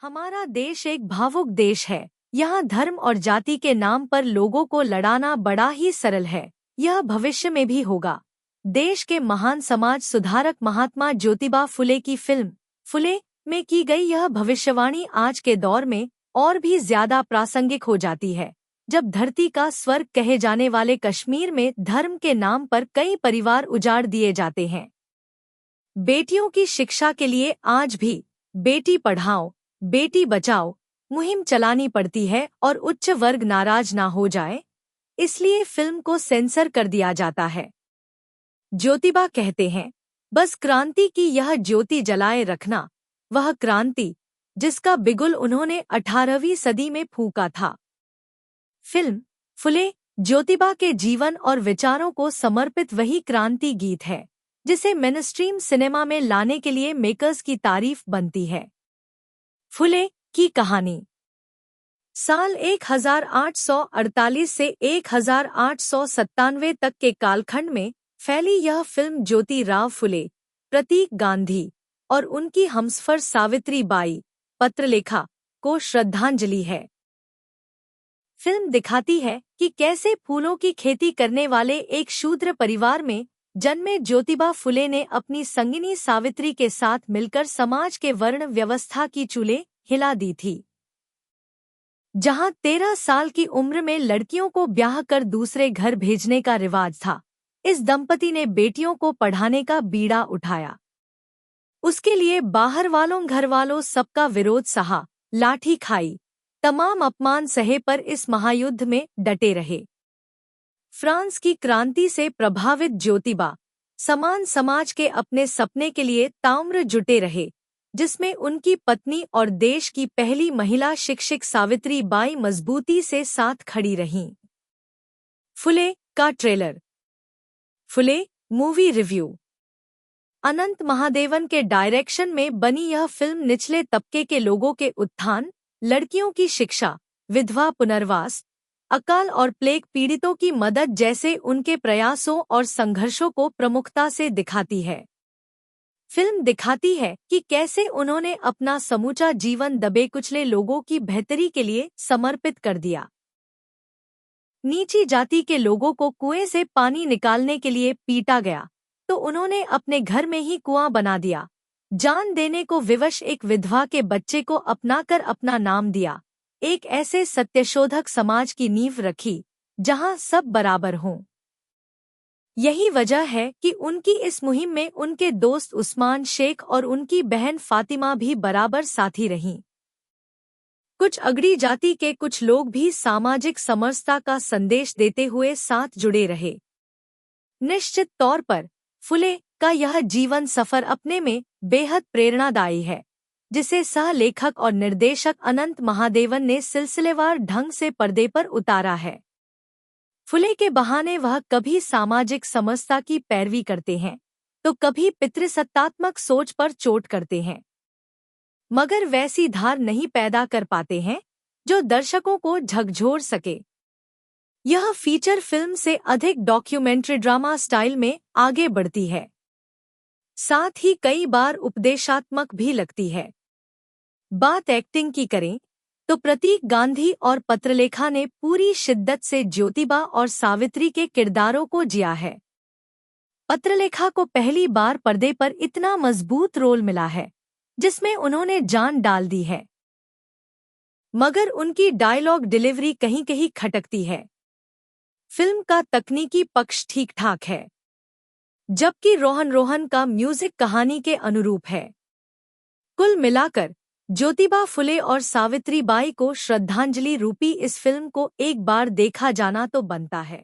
हमारा देश एक भावुक देश है। यहाँ धर्म और जाति के नाम पर लोगों को लड़ाना बड़ा ही सरल है। यह भविष्य में भी होगा। देश के महान समाज सुधारक महात्मा ज्योतिबा फुले की फिल्म फुले में की गई यह भविष्यवाणी आज के दौर में और भी ज्यादा प्रासंगिक हो जाती है, जब धरती का स्वर्ग कहे जाने वाले कश्मीर में धर्म के नाम पर कई परिवार उजाड़ दिए जाते हैं। बेटियों की शिक्षा के लिए आज भी बेटी पढ़ाओ बेटी बचाओ मुहिम चलानी पड़ती है और उच्च वर्ग नाराज ना हो जाए, इसलिए फिल्म को सेंसर कर दिया जाता है। ज्योतिबा कहते हैं, बस क्रांति की यह ज्योति जलाए रखना, वह क्रांति जिसका बिगुल उन्होंने 18वीं सदी में फूंका था। फिल्म फुले ज्योतिबा के जीवन और विचारों को समर्पित वही क्रांति गीत है जिसे मेनस्ट्रीम सिनेमा में लाने के लिए मेकर्स की तारीफ बनती है। फुले की कहानी साल 1848 से 1897 तक के कालखंड में फैली यह फिल्म ज्योतिराव फुले, प्रतीक गांधी और उनकी हमसफर सावित्री बाई, पत्रलेखा को श्रद्धांजलि है। फिल्म दिखाती है कि कैसे फूलों की खेती करने वाले एक शूद्र परिवार में जन्मे ज्योतिबा फुले ने अपनी संगिनी सावित्री के साथ मिलकर समाज के वर्ण व्यवस्था की चूलें हिला दी थी। जहां 13 साल की उम्र में लड़कियों को ब्याह कर दूसरे घर भेजने का रिवाज था, इस दंपति ने बेटियों को पढ़ाने का बीड़ा उठाया। उसके लिए बाहर वालों घर वालों सबका विरोध सहा, लाठी खाई, तमाम अपमान सहे पर इस महायुद्ध में डटे रहे। फ्रांस की क्रांति से प्रभावित ज्योतिबा समान समाज के अपने सपने के लिए ताम्र जुटे रहे, जिसमें उनकी पत्नी और देश की पहली महिला शिक्षक सावित्री बाई मजबूती से साथ खड़ी रहीं। फुले का ट्रेलर। फुले मूवी रिव्यू। अनंत महादेवन के डायरेक्शन में बनी यह फिल्म निचले तबके के लोगों के उत्थान, लड़कियों की शिक्षा, विधवा पुनर्वास, अकाल और प्लेग पीड़ितों की मदद जैसे उनके प्रयासों और संघर्षों को प्रमुखता से दिखाती है। फिल्म दिखाती है कि कैसे उन्होंने अपना समूचा जीवन दबे कुचले लोगों की बेहतरी के लिए समर्पित कर दिया। नीची जाति के लोगों को कुएं से पानी निकालने के लिए पीटा गया तो उन्होंने अपने घर में ही कुआं बना दिया। जान देने को विवश एक विधवा के बच्चे को अपनाकर अपना नाम दिया। एक ऐसे सत्यशोधक समाज की नींव रखी जहां सब बराबर हों। यही वजह है कि उनकी इस मुहिम में उनके दोस्त उस्मान शेख और उनकी बहन फातिमा भी बराबर साथी रहीं। कुछ अगड़ी जाति के कुछ लोग भी सामाजिक समरसता का संदेश देते हुए साथ जुड़े रहे। निश्चित तौर पर फुले का यह जीवन सफर अपने में बेहद प्रेरणादायी है, जिसे सह लेखक और निर्देशक अनंत महादेवन ने सिलसिलेवार ढंग से पर्दे पर उतारा है। फुले के बहाने वह कभी सामाजिक समरसता की पैरवी करते हैं तो कभी पितृसत्तात्मक सोच पर चोट करते हैं, मगर वैसी धार नहीं पैदा कर पाते हैं जो दर्शकों को झकझोर सके। यह फीचर फिल्म से अधिक डॉक्यूमेंट्री ड्रामा स्टाइल में आगे बढ़ती है, साथ ही कई बार उपदेशात्मक भी लगती है। बात एक्टिंग की करें तो प्रतीक गांधी और पत्रलेखा ने पूरी शिद्दत से ज्योतिबा और सावित्री के किरदारों को जिया है। पत्रलेखा को पहली बार पर्दे पर इतना मजबूत रोल मिला है जिसमें उन्होंने जान डाल दी है, मगर उनकी डायलॉग डिलीवरी कहीं कहीं खटकती है। फिल्म का तकनीकी पक्ष ठीक ठाक है, जबकि रोहन रोहन का म्यूजिक कहानी के अनुरूप है। कुल मिलाकर ज्योतिबा फुले और सावित्री बाई को श्रद्धांजलि रूपी इस फिल्म को एक बार देखा जाना तो बनता है।